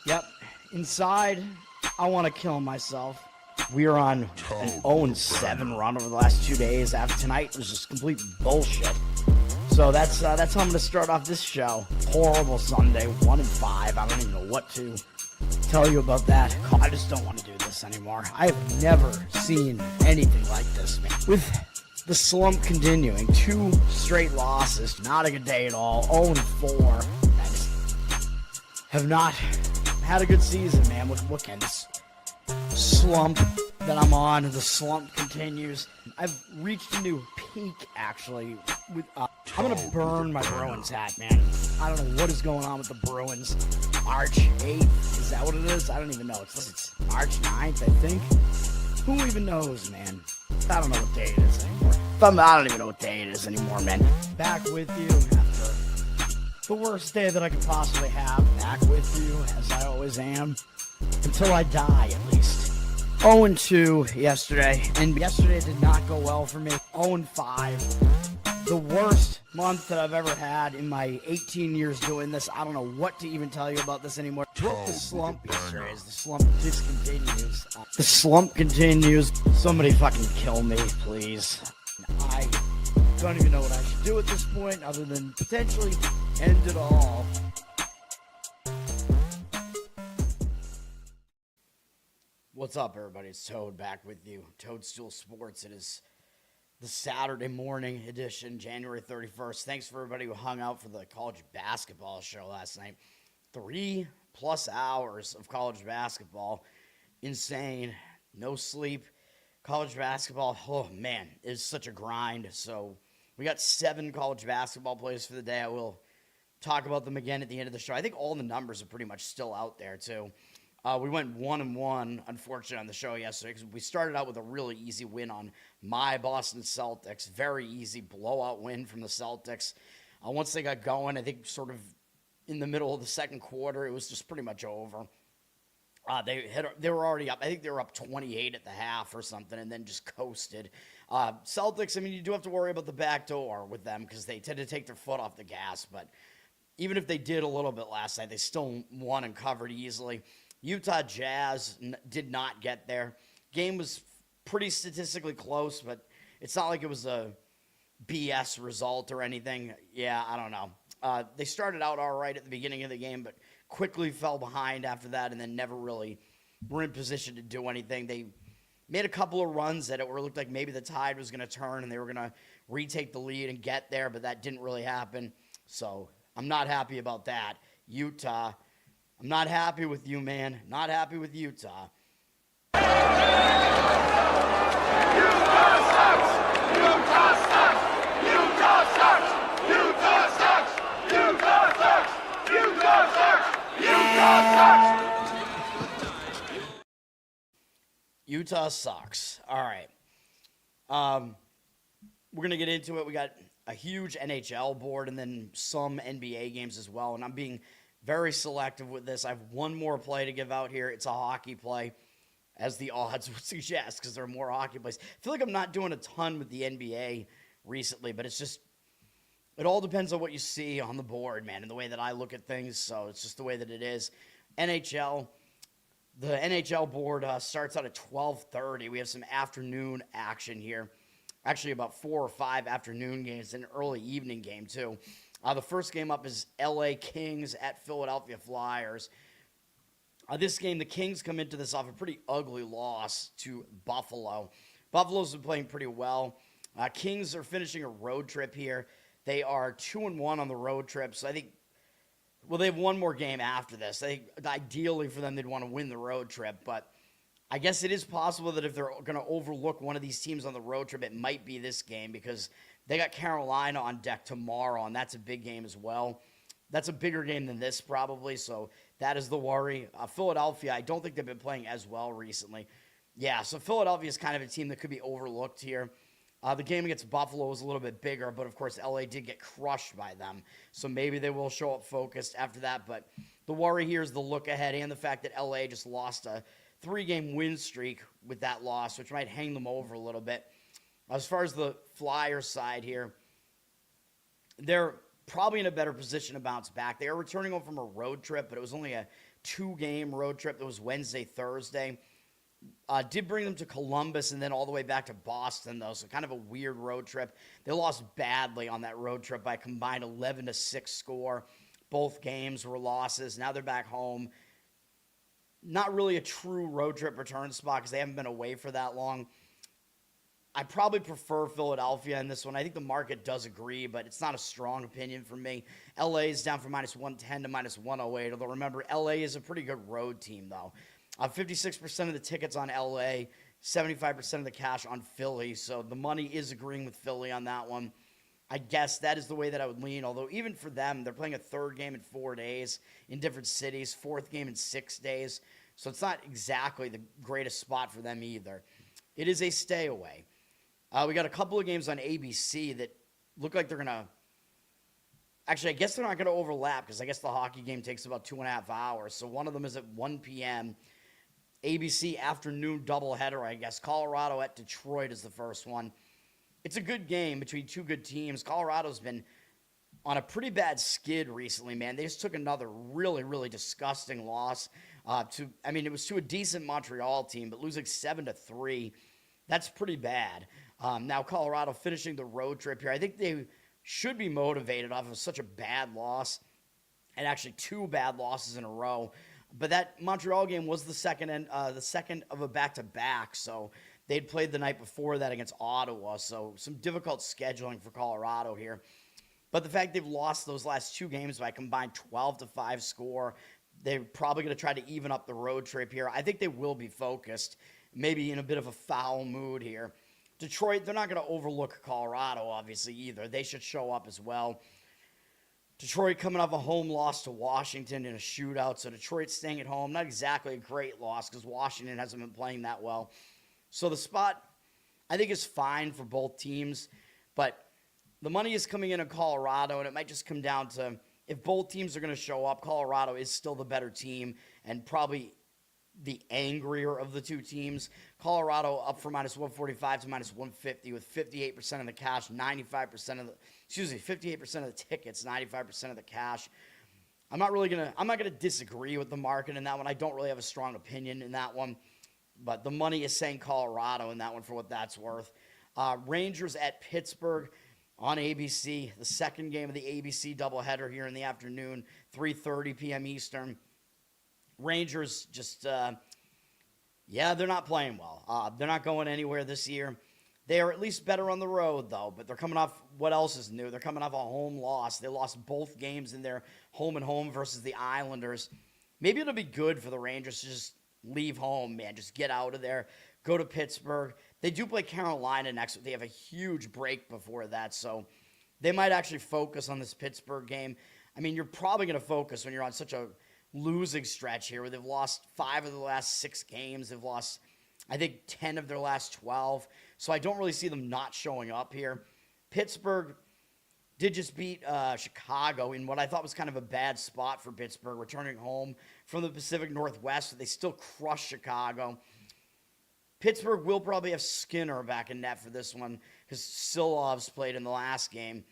Yep. Inside, I want to kill myself. We are on an 0-7 run over the last 2 days. After tonight was just complete bullshit. So that's how I'm going to start off this show. Horrible Sunday, 1-5. I don't even know what to tell you about that. I just don't want to do this anymore. I have never seen anything like this, man. With the slump continuing, 2 straight losses, not a good day at all. 0-4. I just have not had a good season, man. What can this slump that I'm on? The slump continues. I've reached a new peak, actually. With I'm gonna burn my Bruins hat, man. I don't know what is going on with the Bruins. March 8th, is that what it is? I don't even know. It's March 9th, I think. Who even knows, man? I don't know what day it is anymore. I don't even know what day it is anymore, man. Back with you after the worst day that I could possibly have. Back with you, as I always am. Until I die, at least. 0-2 yesterday, and yesterday did not go well for me. 0-5. The worst month that I've ever had in my 18 years doing this. I don't know what to even tell you about this anymore. Broke the slump yesterday as the slump discontinues. The slump continues. Somebody fucking kill me, please. I don't even know what I should do at this point other than potentially end it all. What's up, everybody? It's Toad back with you. Toad Stool Sports. It is the Saturday morning edition, January 31st. Thanks for everybody who hung out for the college basketball show last night. 3+ hours of college basketball. Insane. No sleep. College basketball, oh man, is such a grind. So we got 7 college basketball plays for the day. I will talk about them again at the end of the show. I think all the numbers are pretty much still out there, too. We went 1-1, unfortunately, on the show yesterday because we started out with a really easy win on my Boston Celtics. Very easy blowout win from the Celtics. Once they got going, I think sort of in the middle of the second quarter, it was just pretty much over. They were already up. I think they were up 28 at the half or something, and then just coasted. Celtics, I mean, you do have to worry about the back door with them because they tend to take their foot off the gas. But even if they did a little bit last night, they still won and covered easily. Utah Jazz did not get there. Game was pretty statistically close, but it's not like it was a BS result or anything. Yeah, I don't know. They started out all right at the beginning of the game, but quickly fell behind after that and then never really were in position to do anything. They made a couple of runs that it looked like maybe the tide was going to turn and they were going to retake the lead and get there, but that didn't really happen. So I'm not happy about that. Utah, I'm not happy with you, man. Not happy with Utah. Utah sucks! Utah sucks! Utah sucks! Utah sucks! Utah sucks! Utah sucks! Utah sucks! Utah sucks. All right. We're going to get into it. We got a huge NHL board and then some NBA games as well, and I'm being very selective with this. I have one more play to give out here. It's a hockey play, as the odds would suggest, because there are more hockey plays. I feel like I'm not doing a ton with the NBA recently, but it's just, it all depends on what you see on the board, man, and the way that I look at things, so it's just the way that it is. NHL, the NHL board starts out at 12:30. We have some afternoon action here. Actually, about 4 or 5 afternoon games, and an early evening game, too. The first game up is LA Kings at Philadelphia Flyers. This game, the Kings come into this off a pretty ugly loss to Buffalo. Buffalo's been playing pretty well. Kings are finishing a road trip here. They are 2-1 on the road trip, so I think, well, they have one more game after this. I think ideally for them, they'd want to win the road trip, but I guess it is possible that if they're going to overlook one of these teams on the road trip, it might be this game because they got Carolina on deck tomorrow, and that's a big game as well. That's a bigger game than this probably, so that is the worry. Philadelphia, I don't think they've been playing as well recently. Yeah, so Philadelphia is kind of a team that could be overlooked here. The game against Buffalo was a little bit bigger, but of course LA did get crushed by them, so maybe they will show up focused after that. But the worry here is the look ahead and the fact that LA just lost a 3-game win streak with that loss, which might hang them over a little bit. As far as the Flyers side here, they're probably in a better position to bounce back. They are returning home from a road trip, but it was only a 2-game road trip. It was Wednesday, Thursday. Did bring them to Columbus and then all the way back to Boston, though, so kind of a weird road trip. They lost badly on that road trip by a combined 11-6 score. Both games were losses. Now they're back home. Not really a true road trip return spot because they haven't been away for that long. I probably prefer Philadelphia in this one. I think the market does agree, but it's not a strong opinion for me. LA is down from -110 to -108, although remember, LA is a pretty good road team, though. 56% of the tickets on LA, 75% of the cash on Philly, so the money is agreeing with Philly on that one. I guess that is the way that I would lean, although even for them, they're playing a third game in 4 days in different cities, fourth game in 6 days, so it's not exactly the greatest spot for them either. It is a stay away. We got a couple of games on ABC that look like they're going to... Actually, I guess they're not going to overlap because I guess the hockey game takes about 2.5 hours. So one of them is at 1 p.m. ABC afternoon doubleheader, I guess. Colorado at Detroit is the first one. It's a good game between two good teams. Colorado's been on a pretty bad skid recently, man. They just took another really, really disgusting loss it was to a decent Montreal team, but losing 7-3, that's pretty bad. Now Colorado finishing the road trip here. I think they should be motivated off of such a bad loss, and actually 2 bad losses in a row. But that Montreal game was the second of a back-to-back, so they'd played the night before that against Ottawa, so some difficult scheduling for Colorado here. But the fact they've lost those last 2 games by a combined 12-5 score, they're probably going to try to even up the road trip here. I think they will be focused, maybe in a bit of a foul mood here. Detroit, they're not going to overlook Colorado, obviously, either. They should show up as well. Detroit coming off a home loss to Washington in a shootout, so Detroit staying at home. Not exactly a great loss because Washington hasn't been playing that well. So the spot, I think, is fine for both teams, but the money is coming in Colorado, and it might just come down to if both teams are going to show up, Colorado is still the better team and probably the angrier of the two teams. Colorado up from -145 to -150 with 58% of the cash, 58% of the tickets, 95% of the cash. I'm not gonna disagree with the market in that one. I don't really have a strong opinion in that one, but the money is saying Colorado in that one for what that's worth. Rangers at Pittsburgh on ABC, the second game of the ABC doubleheader here in the afternoon, 3:30 p.m. Eastern. Rangers just, they're not playing well. They're not going anywhere this year. They are at least better on the road, though, but they're coming off, what else is new? They're coming off a home loss. They lost both games in their home versus the Islanders. Maybe it'll be good for the Rangers to just leave home, man. Just get out of there. Go to Pittsburgh. They do play Carolina next. They have a huge break before that, so they might actually focus on this Pittsburgh game. I mean, you're probably going to focus when you're on such a losing stretch here where they've lost 5 of the last 6 games. They've lost, I think, 10 of their last 12. So I don't really see them not showing up here. Pittsburgh did just beat Chicago in what I thought was kind of a bad spot for Pittsburgh, returning home from the Pacific Northwest, but they still crushed Chicago. Pittsburgh will probably have Skinner back in net for this one because Silov's played in the last game.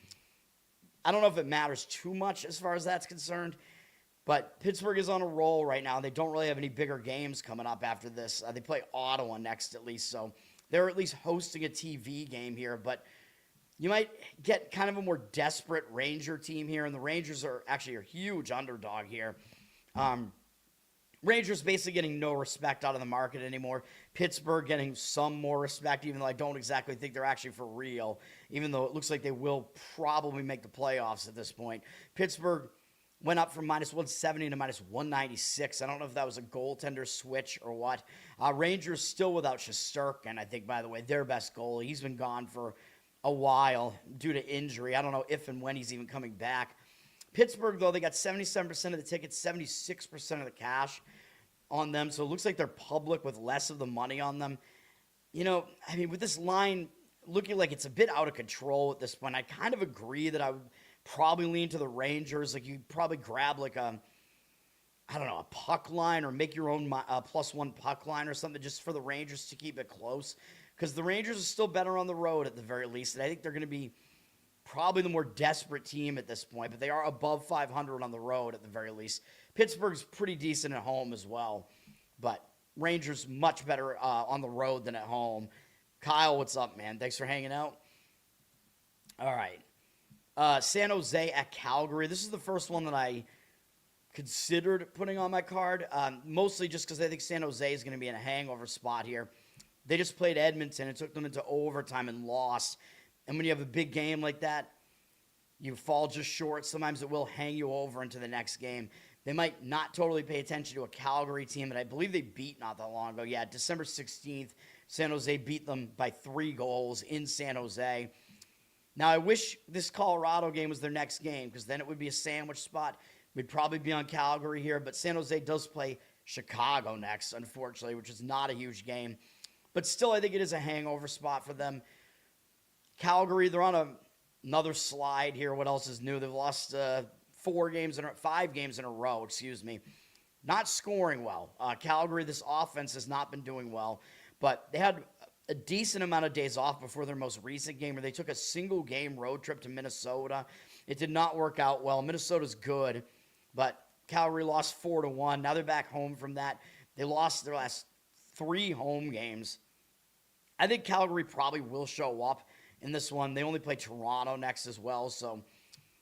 I don't know if it matters too much as far as that's concerned, but Pittsburgh is on a roll right now. They don't really have any bigger games coming up after this. They play Ottawa next at least, so they're at least hosting a TV game here. But you might get kind of a more desperate Ranger team here, and the Rangers are actually a huge underdog here. Rangers basically getting no respect out of the market anymore. Pittsburgh getting some more respect, even though I don't exactly think they're actually for real, even though it looks like they will probably make the playoffs at this point. Pittsburgh went up from -170 to -196. I don't know if that was a goaltender switch or what. Rangers still without Shesterkin, I think, by the way, their best goalie. He's been gone for a while due to injury. I don't know if and when he's even coming back. Pittsburgh, though, they got 77% of the tickets, 76% of the cash on them. So it looks like they're public with less of the money on them. You know, I mean, with this line looking like it's a bit out of control at this point, I kind of agree that I would probably lean to the Rangers. Like, you'd probably grab like a puck line or make your own +1 puck line or something just for the Rangers to keep it close. Because the Rangers are still better on the road at the very least. And I think they're going to be probably the more desperate team at this point, but they are above 500 on the road at the very least. Pittsburgh's pretty decent at home as well, but Rangers much better on the road than at home. Kyle, what's up, man? Thanks for hanging out. All right. San Jose at Calgary. This is the first one that I considered putting on my card, mostly just because I think San Jose is going to be in a hangover spot here. They just played Edmonton and took them into overtime and lost. And when you have a big game like that, you fall just short. Sometimes it will hang you over into the next game. They might not totally pay attention to a Calgary team that I believe they beat not that long ago. Yeah, December 16th, San Jose beat them by 3 goals in San Jose. Now, I wish this Colorado game was their next game because then it would be a sandwich spot. We'd probably be on Calgary here, but San Jose does play Chicago next, unfortunately, which is not a huge game. But still, I think it is a hangover spot for them. Calgary, they're on another slide here. What else is new? They've lost 5 games in a row, Not scoring well. Calgary, this offense has not been doing well, but they had a decent amount of days off before their most recent game where they took a single game road trip to Minnesota. It did not work out well. Minnesota's good, but Calgary lost 4-1. Now they're back home from that. They lost their last 3 home games. I think Calgary probably will show up in this one. They only play Toronto next as well, so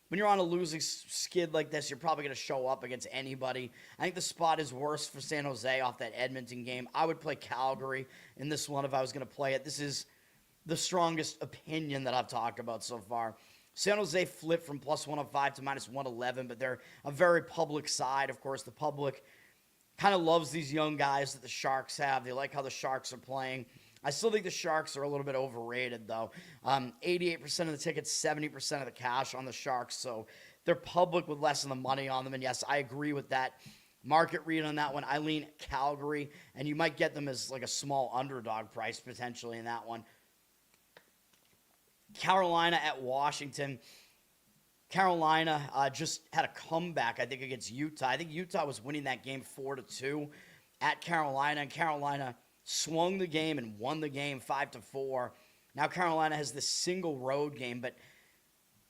when you're on a losing skid like this, you're probably going to show up against anybody. I think the spot is worse for San Jose off that Edmonton game. I would play Calgary in this one if I was going to play it. This is the strongest opinion that I've talked about so far. San Jose flipped from plus 105 to minus 111, but they're a very public side. Of course, the public kind of loves these young guys that the Sharks have. They like how the Sharks are playing. I still think the Sharks are a little bit overrated, though. 88% of the tickets, 70% of the cash on the Sharks, so they're public with less of the money on them. And, yes, I agree with that market read on that one. I lean Calgary, and you might get them as like a small underdog price potentially in that one. Carolina at Washington. Carolina just had a comeback, I think, against Utah. I think Utah was winning that game 4-2 at Carolina, and Carolina swung the game and won the game 5-4. Now Carolina has this single road game, but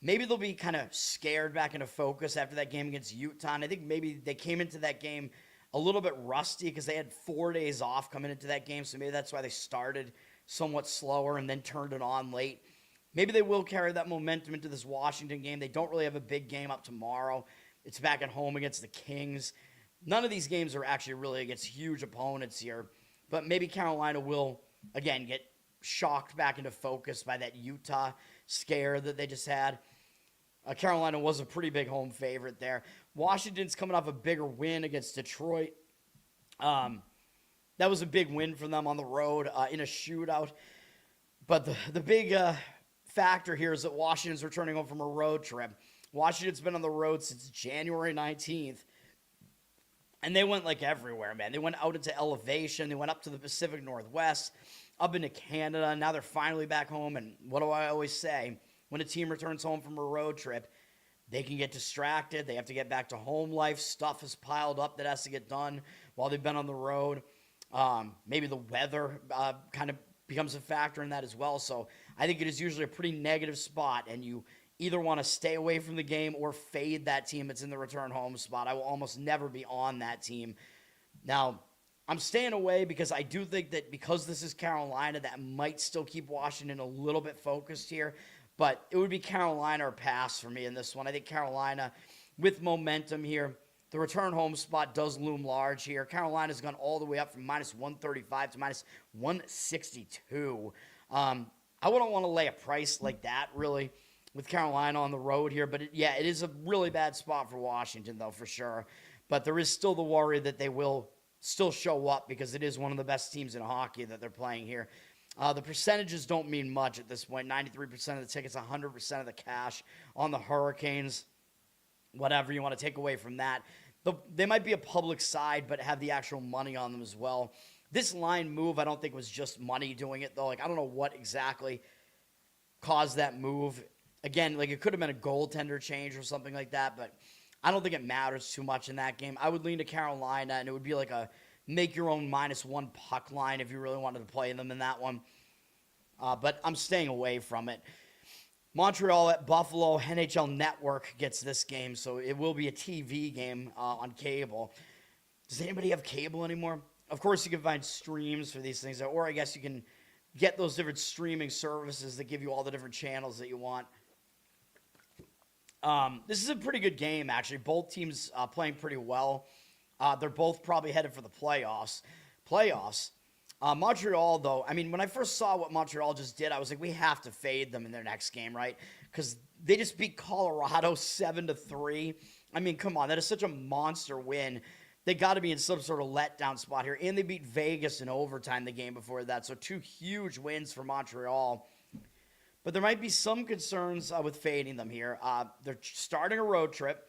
maybe they'll be kind of scared back into focus after that game against Utah. And I think maybe they came into that game a little bit rusty because they had 4 days off coming into that game, so maybe that's why they started somewhat slower and then turned it on late. Maybe they will carry that momentum into this Washington game. They don't really have a big game up tomorrow. It's back at home against the Kings. None of these games are actually really against huge opponents here. But maybe Carolina will, again, get shocked back into focus by that Utah scare that they just had. Carolina was a pretty big home favorite there. Washington's coming off a bigger win against Detroit. That was a big win for them on the road in a shootout. But the big factor here is that Washington's returning home from a road trip. Washington's been on the road since January 19th. And they went like everywhere, man. They went out into elevation. They went up to the Pacific Northwest, up into Canada. Now they're finally back home. And what do I always say? When a team returns home from a road trip, they can get distracted. They have to get back to home life. Stuff is piled up that has to get done while they've been on the road. Maybe the weather kind of becomes a factor in that as well. So I think it is usually a pretty negative spot, and you either want to stay away from the game or fade that team that's in the return home spot. I will almost never be on that team. Now, I'm staying away because I do think that because this is Carolina, that might still keep Washington a little bit focused here. But it would be Carolina or pass for me in this one. I think Carolina with momentum here. The return home spot does loom large here. Carolina's gone all the way up from minus 135 to minus 162. I wouldn't want to lay a price like that, really, with Carolina on the road here. But, it is a really bad spot for Washington, though, for sure. But there is still the worry that they will still show up because it is one of the best teams in hockey that they're playing here. The percentages don't mean much at this point. 93% of the tickets, 100% of the cash on the Hurricanes. Whatever you want to take away from that. They might be a public side, but have the actual money on them as well. This line move, I don't think was just money doing it, though. Like, I don't know what exactly caused that move. Again, like, it could have been a goaltender change or something like that, but I don't think it matters too much in that game. I would lean to Carolina, and it would be like a make-your-own -1 puck line if you really wanted to play them in that one. But I'm staying away from it. Montreal at Buffalo. NHL Network gets this game, so it will be a TV game on cable. Does anybody have cable anymore? Of course, you can find streams for these things, or I guess you can get those different streaming services that give you all the different channels that you want. This is a pretty good game, actually. Both teams playing pretty well. They're both probably headed for the playoffs. Montreal, though, I mean, when I first saw what Montreal just did, I was like, we have to fade them in their next game, right? Because they just beat Colorado 7-3. I mean, come on, that is such a monster win. They got to be in some sort of letdown spot here. And they beat Vegas in overtime the game before that. So 2 huge wins for Montreal. But there might be some concerns with fading them here. They're starting a road trip.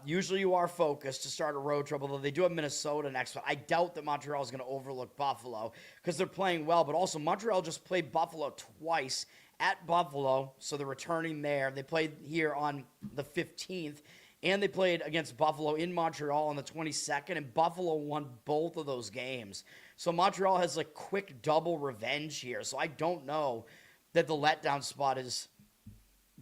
Usually you are focused to start a road trip, although they do have Minnesota next. But I doubt that Montreal is going to overlook Buffalo because they're playing well. But also, Montreal just played Buffalo twice at Buffalo, so they're returning there. They played here on the 15th, and they played against Buffalo in Montreal on the 22nd, and Buffalo won both of those games. So Montreal has like quick double revenge here. So I don't know that the letdown spot is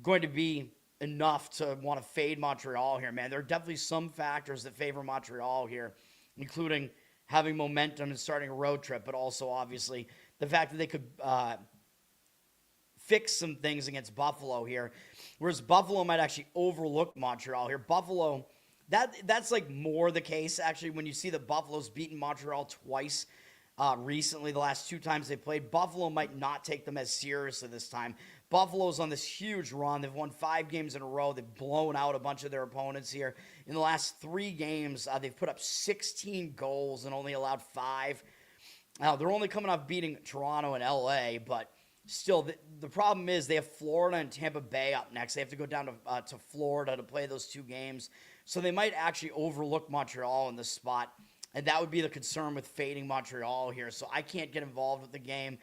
going to be enough to want to fade Montreal here, man. There are definitely some factors that favor Montreal here, including having momentum and starting a road trip, but also obviously the fact that they could fix some things against Buffalo here, whereas Buffalo might actually overlook Montreal here. Buffalo, that's like more the case, actually, when you see that Buffalo's beaten Montreal twice recently, the last 2 times they played. Buffalo might not take them as seriously this time. Buffalo's on this huge run. They've won 5 games in a row. They've blown out a bunch of their opponents here. In the last 3 games, they've put up 16 goals and only allowed 5. Now, they're only coming off beating Toronto and LA, but still, the problem is they have Florida and Tampa Bay up next. They have to go down to Florida to play those 2 games. So they might actually overlook Montreal in this spot, and that would be the concern with fading Montreal here. So I can't get involved with the game.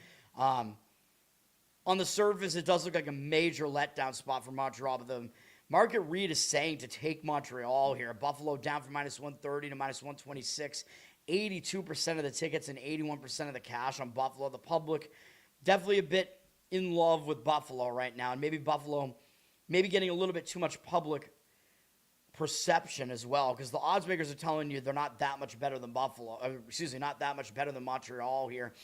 On the surface, it does look like a major letdown spot for Montreal, but the market read is saying to take Montreal here. Buffalo down from -130 to -126. 82% of the tickets and 81% of the cash on Buffalo. The public definitely a bit in love with Buffalo right now, and maybe Buffalo getting a little bit too much public perception as well, because the odds makers are telling you they're not that much better than not that much better than Montreal here,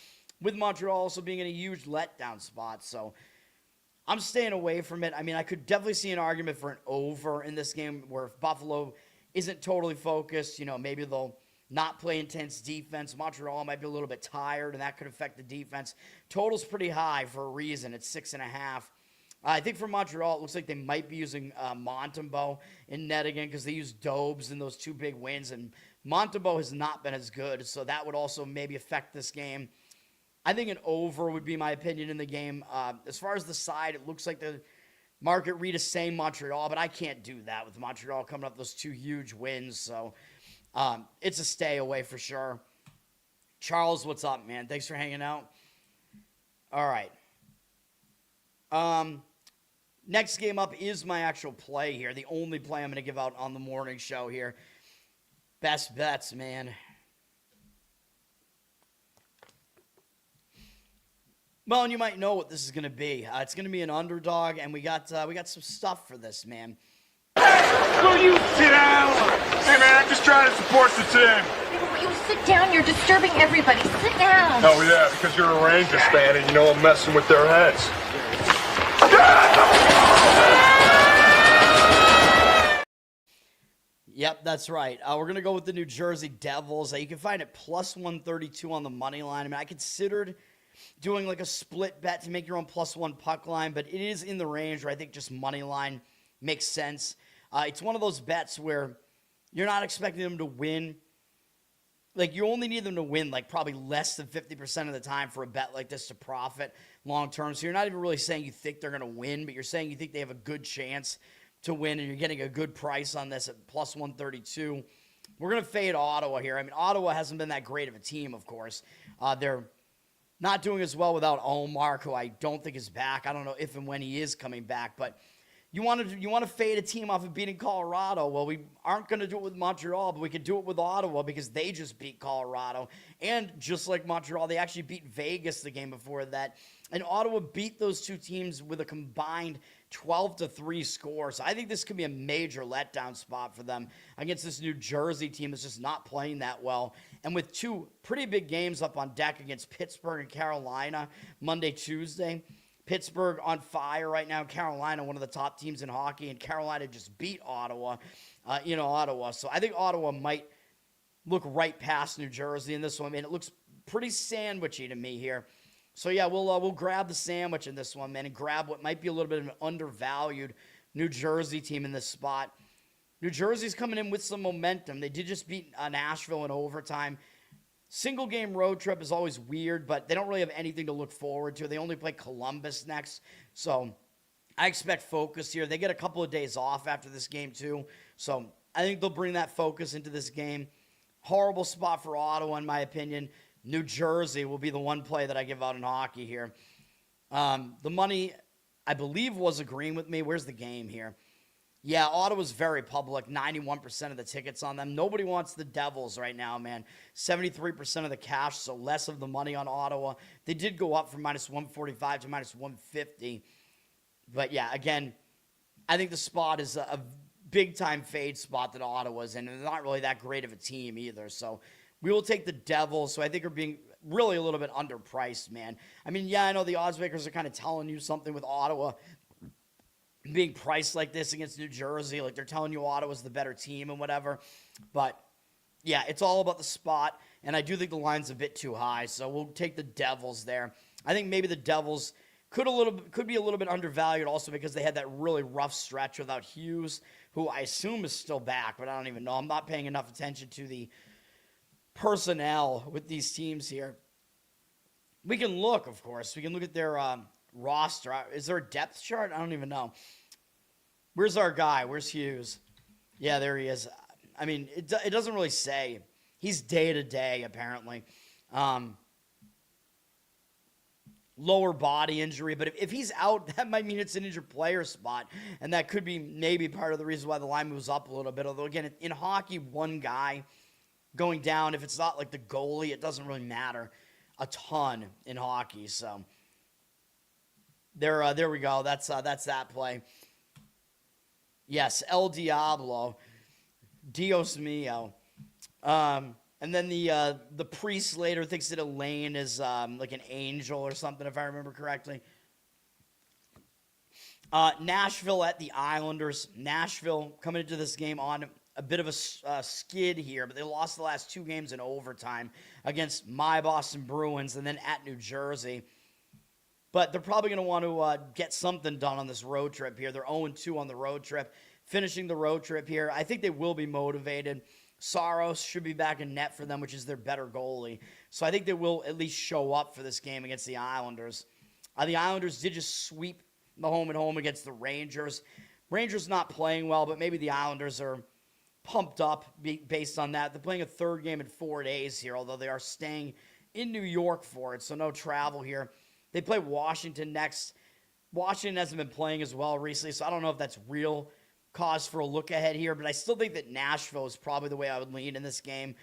with Montreal also being in a huge letdown spot. So I'm staying away from it. I mean, I could definitely see an argument for an over in this game, where if Buffalo isn't totally focused, maybe they'll not play intense defense. Montreal might be a little bit tired, and that could affect the defense. Total's pretty high for a reason. It's 6.5. I think for Montreal, it looks like they might be using Montembeault in net again, because they used Dobes in those 2 big wins, and Montembeault has not been as good, so that would also maybe affect this game. I think an over would be my opinion in the game. As far as the side, it looks like the market read is saying Montreal, but I can't do that with Montreal coming up those 2 huge wins, so it's a stay away for sure. Charles, what's up, man? Thanks for hanging out. All right. Next game up is my actual play here. The only play I'm going to give out on the morning show here. Best bets, man. Well, and you might know what this is going to be. It's going to be an underdog, and we got some stuff for this, man. Will you sit down? Hey, man, I'm just trying to support the team. Will you sit down? You're disturbing everybody. Sit down. Oh, yeah, because you're a Rangers fan and you know I'm messing with their heads. Yep, that's right. We're going to go with the New Jersey Devils. You can find it +132 on the money line. I mean, I considered doing like a split bet to make your own +1 puck line, but it is in the range where I think just money line makes sense. It's one of those bets where you're not expecting them to win. Like, you only need them to win like probably less than 50% of the time for a bet like this to profit long term. So you're not even really saying you think they're going to win, but you're saying you think they have a good chance to win, and you're getting a good price on this at +132. We're going to fade Ottawa here. I mean, Ottawa hasn't been that great of a team, of course. They're not doing as well without Omar, who I don't think is back. I don't know if and when he is coming back, but You want to fade a team off of beating Colorado. Well, we aren't going to do it with Montreal, but we could do it with Ottawa because they just beat Colorado. And just like Montreal, they actually beat Vegas the game before that. And Ottawa beat those two teams with a combined 12-3 score. So I think this could be a major letdown spot for them against this New Jersey team that's just not playing that well. And with two pretty big games up on deck against Pittsburgh and Carolina Monday, Tuesday. Pittsburgh on fire right now. Carolina, one of the top teams in hockey, and Carolina just beat Ottawa in Ottawa. So I think Ottawa might look right past New Jersey in this one. I mean, it looks pretty sandwichy to me here. So yeah, we'll grab the sandwich in this one, man, and grab what might be a little bit of an undervalued New Jersey team in this spot. New Jersey's coming in with some momentum. They did just beat Nashville in overtime. Single game road trip is always weird, but they don't really have anything to look forward to. They only play Columbus next, so I expect focus here. They get a couple of days off after this game too, so I think they'll bring that focus into this game. Horrible spot for Ottawa, in my opinion. New Jersey will be the one play that I give out in hockey here. The money, I believe, was agreeing with me. Where's the game here? Yeah, Ottawa's very public, 91% of the tickets on them. Nobody wants the Devils right now, man. 73% of the cash, so less of the money on Ottawa. They did go up from -145 to -150. But yeah, again, I think the spot is a big-time fade spot that Ottawa's in, and they're not really that great of a team either. So we will take the Devils, so I think are being really a little bit underpriced, man. I mean, yeah, I know the odds makers are kind of telling you something with Ottawa being priced like this against New Jersey, like they're telling you Ottawa's the better team and whatever. But yeah, it's all about the spot, and I do think the line's a bit too high, so we'll take the Devils there. I think maybe the Devils could be a little bit undervalued also because they had that really rough stretch without Hughes, who I assume is still back, but I don't even know. I'm not paying enough attention to the personnel with these teams here. We can look, of course. We can look at their roster. Is there a depth chart? I don't even know. Where's our guy? Where's Hughes? Yeah, there he is. I mean, it doesn't really say. He's day-to-day, apparently. Lower body injury, but if he's out, that might mean it's an injured player spot, and that could be maybe part of the reason why the line moves up a little bit. Although, again, in hockey, one guy going down, if it's not like the goalie, it doesn't really matter a ton in hockey, so there we go. That's that play. Yes, El Diablo, Dios mío. And then the priest later thinks that Elaine is like an angel or something, if I remember correctly. Nashville at the Islanders. Nashville coming into this game on a bit of a skid here, but they lost the last two games in overtime against my Boston Bruins and then at New Jersey. But they're probably going to want to get something done on this road trip here. They're 0-2 on the road trip, finishing the road trip here. I think they will be motivated. Saros should be back in net for them, which is their better goalie. So I think they will at least show up for this game against the Islanders. The Islanders did just sweep the home-and-home against the Rangers. Rangers not playing well, but maybe the Islanders are pumped up based on that. They're playing a third game in 4 days here, although they are staying in New York for it, so no travel here. They play Washington next. Washington hasn't been playing as well recently, so I don't know if that's real cause for a look ahead here, but I still think that Nashville is probably the way I would lean in this game.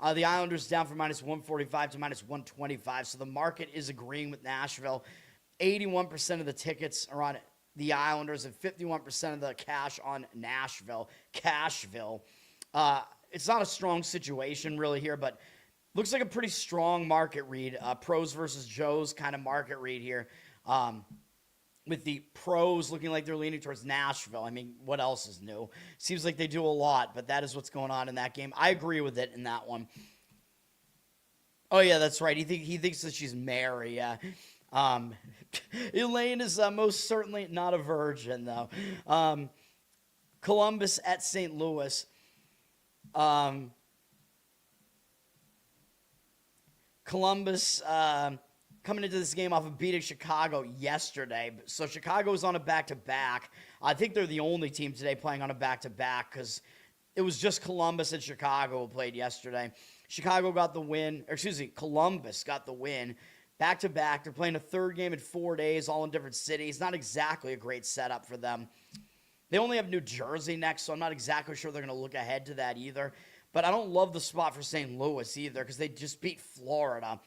The Islanders down from -145 to -125, so the market is agreeing with Nashville. 81% of the tickets are on the Islanders and 51% of the cash on Cashville. It's not a strong situation really here, but looks like a pretty strong market read. Pros versus Joes kind of market read here. With the pros looking like they're leaning towards Nashville. I mean, what else is new? Seems like they do a lot, but that is what's going on in that game. I agree with it in that one. Oh, yeah, that's right. He thinks that she's Mary, yeah. Elaine is most certainly not a virgin, though. Columbus at St. Louis. Columbus coming into this game off of beating Chicago yesterday. So Chicago is on a back-to-back. I think they're the only team today playing on a back-to-back because it was just Columbus and Chicago who played yesterday. Chicago got the win. Columbus got the win. Back-to-back. They're playing a third game in 4 days, all in different cities. Not exactly a great setup for them. They only have New Jersey next, so I'm not exactly sure they're going to look ahead to that either. But I don't love the spot for St. Louis either because they just beat Florida.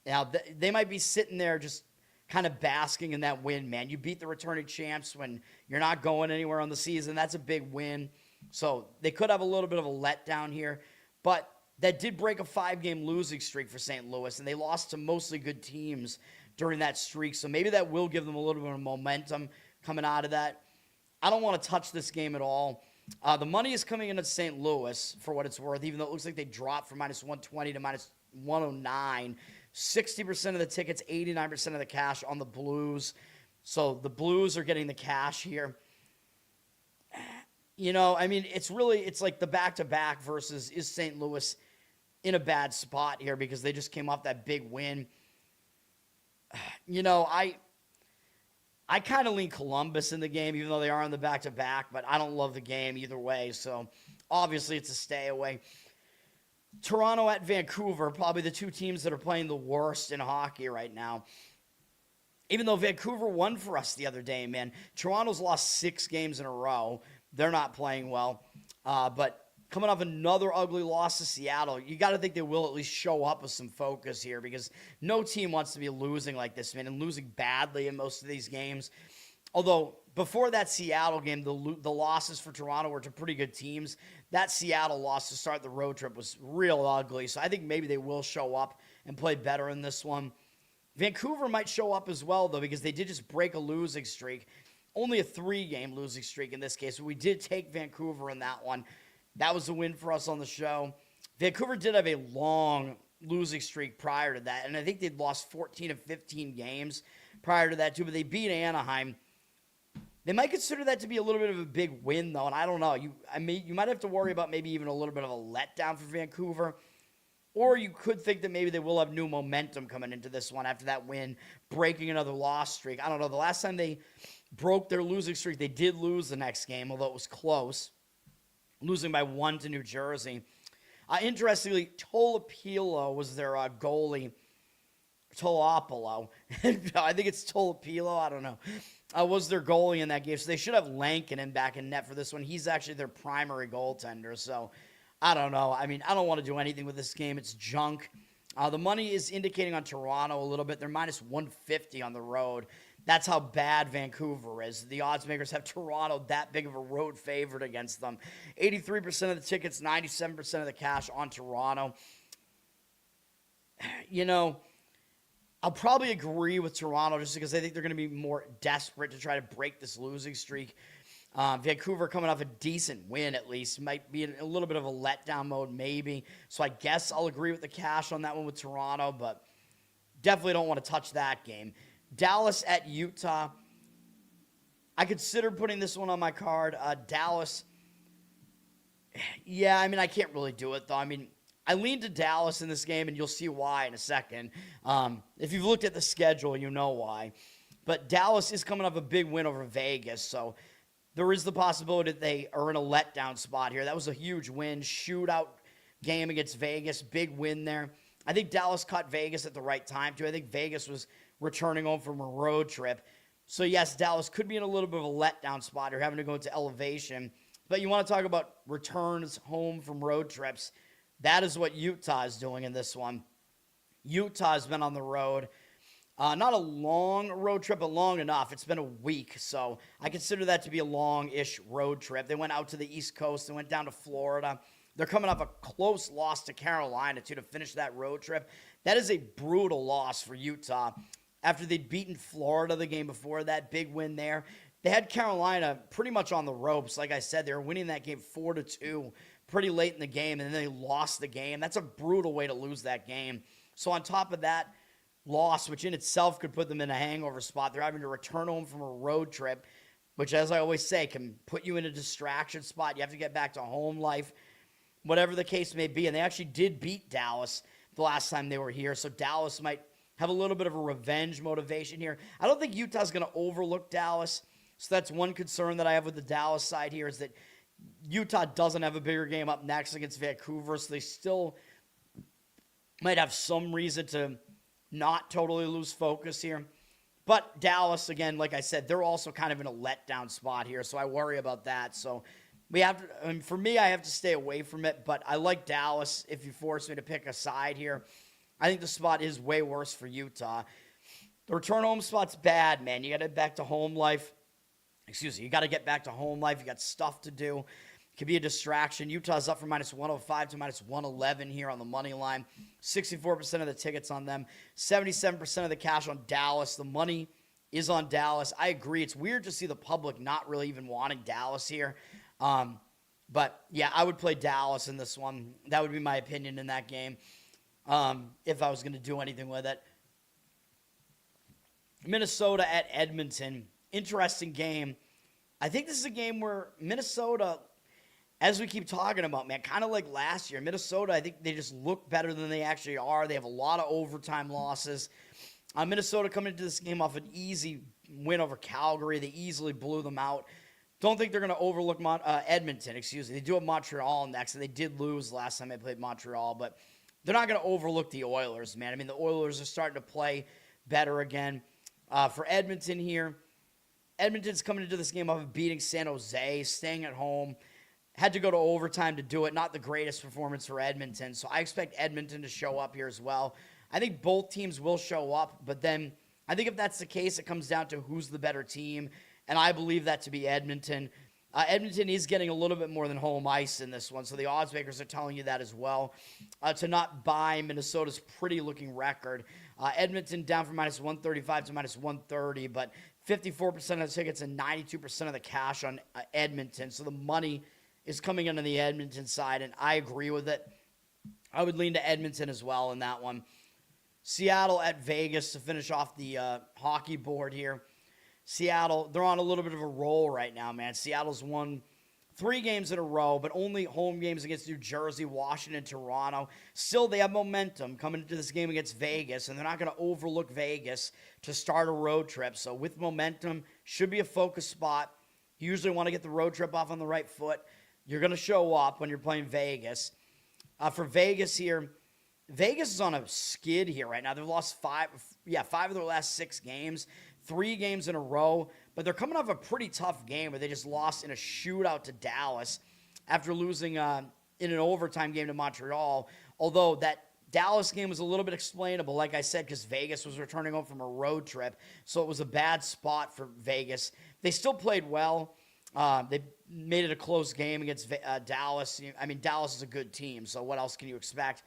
Now, they might be sitting there just kind of basking in that win, man. You beat the returning champs when you're not going anywhere on the season. That's a big win. So they could have a little bit of a letdown here. But that did break a 5-game losing streak for St. Louis, and they lost to mostly good teams during that streak. So maybe that will give them a little bit of momentum coming out of that. I don't want to touch this game at all. The money is coming in at St. Louis for what it's worth, even though it looks like they dropped from -120 to -109. 60% of the tickets, 89% of the cash on the Blues. So the Blues are getting the cash here. You know, I mean, it's like the back-to-back versus is St. Louis in a bad spot here because they just came off that big win. You know, I kind of lean Columbus in the game, even though they are on the back-to-back, but I don't love the game either way, so obviously it's a stay away. Toronto at Vancouver, probably the two teams that are playing the worst in hockey right now. Even though Vancouver won for us the other day, man. Toronto's lost 6 games in a row. They're not playing well. But coming off another ugly loss to Seattle, you got to think they will at least show up with some focus here because no team wants to be losing like this, man, and losing badly in most of these games. Although, before that Seattle game, the losses for Toronto were to pretty good teams. That Seattle loss to start the road trip was real ugly, so I think maybe they will show up and play better in this one. Vancouver might show up as well, though, because they did just break a losing streak. Only a 3-game losing streak in this case, but we did take Vancouver in that one. That was a win for us on the show. Vancouver did have a long losing streak prior to that, and I think they'd lost 14 of 15 games prior to that, too, but they beat Anaheim. They might consider that to be a little bit of a big win, though, and I don't know. You might have to worry about maybe even a little bit of a letdown for Vancouver, or you could think that maybe they will have new momentum coming into this one after that win, breaking another loss streak. I don't know. The last time they broke their losing streak, they did lose the next game, although it was close, losing by 1 to New Jersey. Interestingly, Tolopilo was their goalie. Tolopilo. I think it's Tolopilo. I don't know. Was their goalie in that game. So they should have Lankinen back in net for this one. He's actually their primary goaltender. So I don't know. I mean, I don't want to do anything with this game. It's junk. The money is indicating on Toronto a little bit. They're -150 on the road. That's how bad Vancouver is. The odds makers have Toronto that big of a road favorite against them. 83% of the tickets, 97% of the cash on Toronto. You know, I'll probably agree with Toronto just because I think they're going to be more desperate to try to break this losing streak. Vancouver coming off a decent win at least. Might be in a little bit of a letdown mode maybe. So I guess I'll agree with the cash on that one with Toronto, but definitely don't want to touch that game. Dallas at Utah. I considered putting this one on my card. Dallas. Yeah, I mean, I can't really do it, though. I mean, I lean to Dallas in this game, and you'll see why in a second. If you've looked at the schedule, you know why. But Dallas is coming off a big win over Vegas, so there is the possibility that they are in a letdown spot here. That was a huge win, shootout game against Vegas, big win there. I think Dallas caught Vegas at the right time, too. I think Vegas was returning home from a road trip. So, yes, Dallas could be in a little bit of a letdown spot or having to go into elevation. But you want to talk about returns home from road trips. That is what Utah is doing in this one. Utah has been on the road. Not a long road trip, but long enough. It's been a week, so I consider that to be a long-ish road trip. They went out to the East Coast. They went down to Florida. They're coming off a close loss to Carolina, too, to finish that road trip. That is a brutal loss for Utah. After they'd beaten Florida the game before that, big win there. They had Carolina pretty much on the ropes. Like I said, they were winning that game 4-2 pretty late in the game, and then they lost the game. That's a brutal way to lose that game. So on top of that loss, which in itself could put them in a hangover spot, they're having to return home from a road trip, which, as I always say, can put you in a distraction spot. You have to get back to home life, whatever the case may be. And they actually did beat Dallas the last time they were here, so Dallas might have a little bit of a revenge motivation here. I don't think Utah's going to overlook Dallas, so that's one concern that I have with the Dallas side here is that Utah doesn't have a bigger game up next against Vancouver, so they still might have some reason to not totally lose focus here. But Dallas, again, like I said, they're also kind of in a letdown spot here, so I worry about that. So we have to, for me, I have to stay away from it, but I like Dallas if you force me to pick a side here. I think the spot is way worse for Utah. The return home spot's bad, man. You got to get back to home life. You got to get back to home life. You got stuff to do. It could be a distraction. Utah's up from -105 to -111 here on the money line. 64% of the tickets on them. 77% of the cash on Dallas. The money is on Dallas. I agree. It's weird to see the public not really even wanting Dallas here. But, yeah, I would play Dallas in this one. That would be my opinion in that game if I was going to do anything with it. Minnesota at Edmonton. Interesting game. I think this is a game where Minnesota, as we keep talking about, man, kind of like last year, Minnesota, I think they just look better than they actually are. They have a lot of overtime losses. Minnesota coming into this game off an easy win over Calgary. They easily blew them out. Don't think they're going to overlook Edmonton, They do have Montreal next, and they did lose last time they played Montreal, but they're not going to overlook the Oilers, man. I mean, the Oilers are starting to play better again. For Edmonton here, Edmonton's coming into this game off of beating San Jose, staying at home. Had to go to overtime to do it. Not the greatest performance for Edmonton, so I expect Edmonton to show up here as well. I think both teams will show up, but then I think if that's the case, it comes down to who's the better team, and I believe that to be Edmonton. Edmonton is getting a little bit more than home ice in this one, so the odds makers are telling you that as well. To not buy Minnesota's pretty looking record. Edmonton down from -135 to -130, but 54% of the tickets and 92% of the cash on Edmonton. So the money is coming in on the Edmonton side, and I agree with it. I would lean to Edmonton as well in that one. Seattle at Vegas to finish off the hockey board here. Seattle, they're on a little bit of a roll right now, man. Seattle's won 3 games in a row, but only home games against New Jersey, Washington, Toronto. Still, they have momentum coming into this game against Vegas, and they're not going to overlook Vegas to start a road trip. So with momentum, should be a focus spot. You usually want to get the road trip off on the right foot. You're going to show up when you're playing Vegas. For Vegas here, Vegas is on a skid here right now. They've lost 5 of their last 6 games. 3 games in a row, but they're coming off a pretty tough game where they just lost in a shootout to Dallas after losing in an overtime game to Montreal, although that Dallas game was a little bit explainable, like I said, because Vegas was returning home from a road trip, so it was a bad spot for Vegas. They still played well. They made it a close game against Dallas. I mean, Dallas is a good team, so what else can you expect?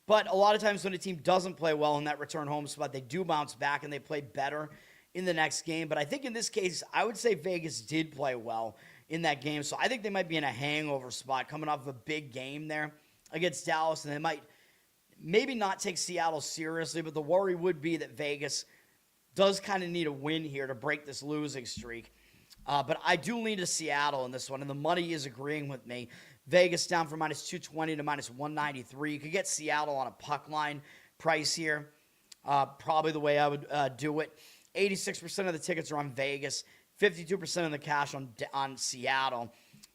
But a lot of times when a team doesn't play well in that return home spot, they do bounce back and they play better in the next game. But I think in this case, I would say Vegas did play well in that game. So I think they might be in a hangover spot coming off of a big game there against Dallas. And they might maybe not take Seattle seriously, but the worry would be that Vegas does kind of need a win here to break this losing streak. But I do lean to Seattle in this one, and the money is agreeing with me. Vegas down from -220 to -193. You could get Seattle on a puck line price here. Probably the way I would do it. 86% of the tickets are on Vegas. 52% of the cash on Seattle.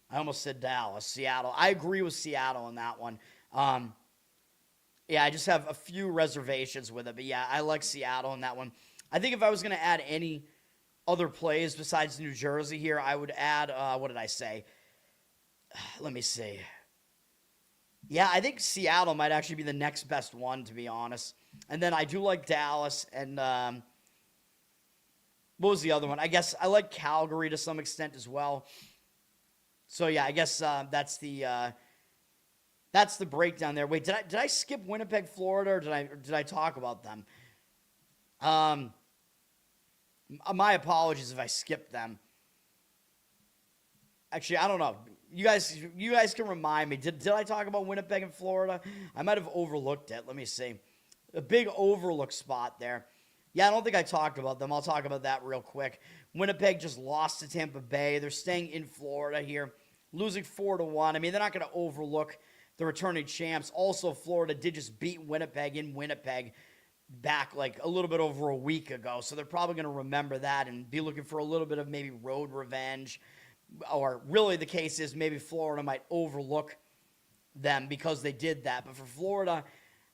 I almost said Dallas. Seattle. I agree with Seattle in that one. Yeah, I just have a few reservations with it. But, yeah, I like Seattle in that one. I think if I was going to add any other plays besides New Jersey here, I would add, what did I say? Let me see. Yeah, I think Seattle might actually be the next best one, to be honest. And then I do like Dallas. And what was the other one? I guess I like Calgary to some extent as well. So, yeah, I guess that's the breakdown there. Wait, did I skip Winnipeg, Florida, or did I talk about them? My apologies if I skipped them. Actually, I don't know. You guys can remind me. Did I talk about Winnipeg and Florida? I might have overlooked it. Let me see. A big overlook spot there. Yeah, I don't think I talked about them. I'll talk about that real quick. Winnipeg just lost to Tampa Bay. They're staying in Florida here, losing 4-1. I mean, they're not going to overlook the returning champs. Also, Florida did just beat Winnipeg in Winnipeg back like a little bit over a week ago. So they're probably going to remember that and be looking for a little bit of maybe road revenge. Or really the case is maybe Florida might overlook them because they did that. But for Florida,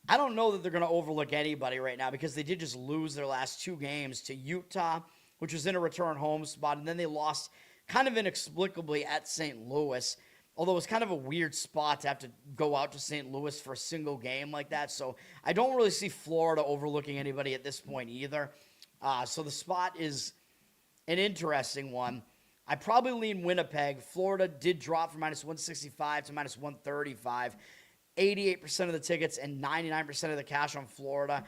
I don't know that they're going to overlook anybody right now because they did just lose their last 2 games to Utah, which was in a return home spot, and then they lost kind of inexplicably at St. Louis, although it was kind of a weird spot to have to go out to St. Louis for a single game like that. So I don't really see Florida overlooking anybody at this point either. So the spot is an interesting one. I probably lean Winnipeg. Florida did drop from minus 165 to minus 135. 88% of the tickets and 99% of the cash on Florida.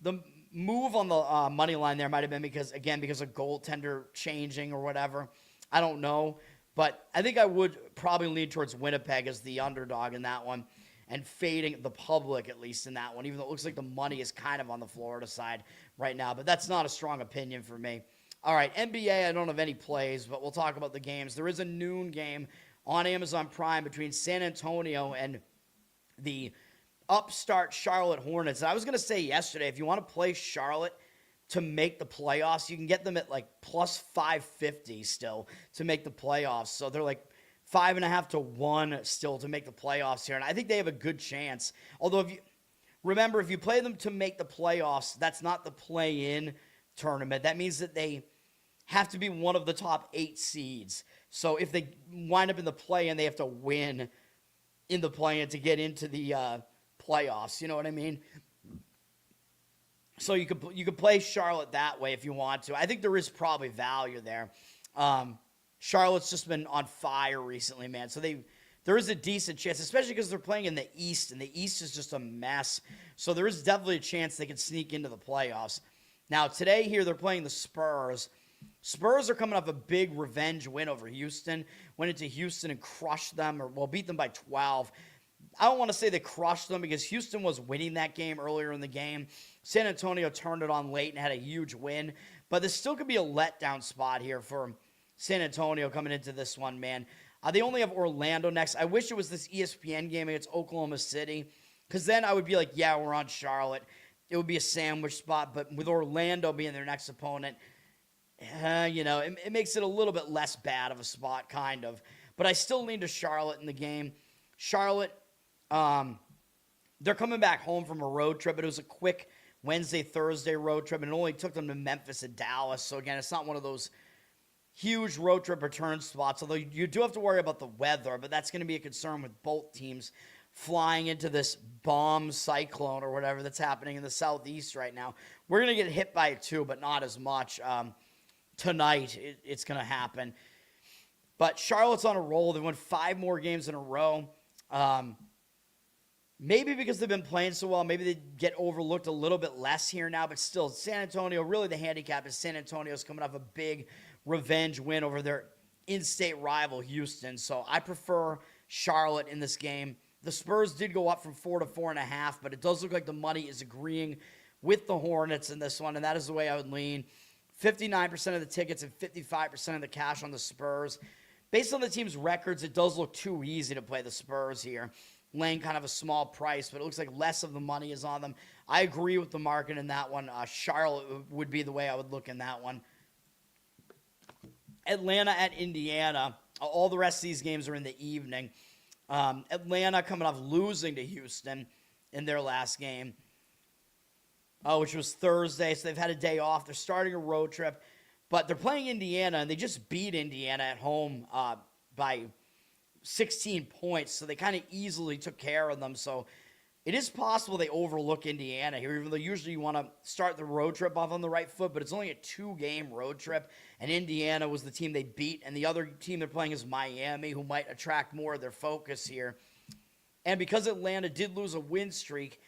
The move on the money line there might have been because of goaltender changing or whatever. I don't know. But I think I would probably lean towards Winnipeg as the underdog in that one and fading the public, at least in that one, even though it looks like the money is kind of on the Florida side right now. But that's not a strong opinion for me. All right, NBA, I don't have any plays, but we'll talk about the games. There is a noon game on Amazon Prime between San Antonio and the upstart Charlotte Hornets. And I was going to say yesterday, if you want to play Charlotte to make the playoffs, you can get them at like plus 550 still to make the playoffs. So they're like 5.5 to 1 still to make the playoffs here. And I think they have a good chance. Although if you play them to make the playoffs, that's not the play-in tournament. That means that they have to be one of the top 8 seeds. So if they wind up in the play-in, they have to win in the play-in to get into the playoffs. You know what I mean? So you could play Charlotte that way if you want to. I think there is probably value there. Charlotte's just been on fire recently, man. So there is a decent chance, especially because they're playing in the East, and the East is just a mess. So there is definitely a chance they could sneak into the playoffs. Now, today here, they're playing the Spurs. Spurs are coming off a big revenge win over Houston. Went into Houston and crushed them, beat them by 12. I don't want to say they crushed them because Houston was winning that game earlier in the game. San Antonio turned it on late and had a huge win. But this still could be a letdown spot here for San Antonio coming into this one, man. They only have Orlando next. I wish it was this ESPN game against Oklahoma City because then I would be like, yeah, we're on Charlotte. It would be a sandwich spot. But with Orlando being their next opponent, it makes it a little bit less bad of a spot, kind of. But I still lean to Charlotte in the game. Charlotte, they're coming back home from a road trip. It was a quick Wednesday, Thursday road trip, and it only took them to Memphis and Dallas. So, again, it's not one of those huge road trip return spots, although you do have to worry about the weather, but that's going to be a concern with both teams flying into this bomb cyclone or whatever that's happening in the southeast right now. We're going to get hit by it too, but not as much. Tonight, it's going to happen. But Charlotte's on a roll. They won 5 more games in a row. Maybe because they've been playing so well, maybe they get overlooked a little bit less here now. But still, San Antonio, really the handicap is San Antonio's coming off a big revenge win over their in-state rival, Houston. So I prefer Charlotte in this game. The Spurs did go up from 4 to 4.5, but it does look like the money is agreeing with the Hornets in this one, and that is the way I would lean. 59% of the tickets and 55% of the cash on the Spurs. Based on the team's records, it does look too easy to play the Spurs here, laying kind of a small price, but it looks like less of the money is on them. I agree with the market in that one. Charlotte would be the way I would look in that one. Atlanta at Indiana. All the rest of these games are in the evening. Atlanta coming off losing to Houston in their last game, which was Thursday, so they've had a day off. They're starting a road trip, but they're playing Indiana, and they just beat Indiana at home by 16 points, so they kind of easily took care of them. So it is possible they overlook Indiana here, even though usually you want to start the road trip off on the right foot, but it's only a 2-game road trip, and Indiana was the team they beat, and the other team they're playing is Miami, who might attract more of their focus here. And because Atlanta did lose a win streak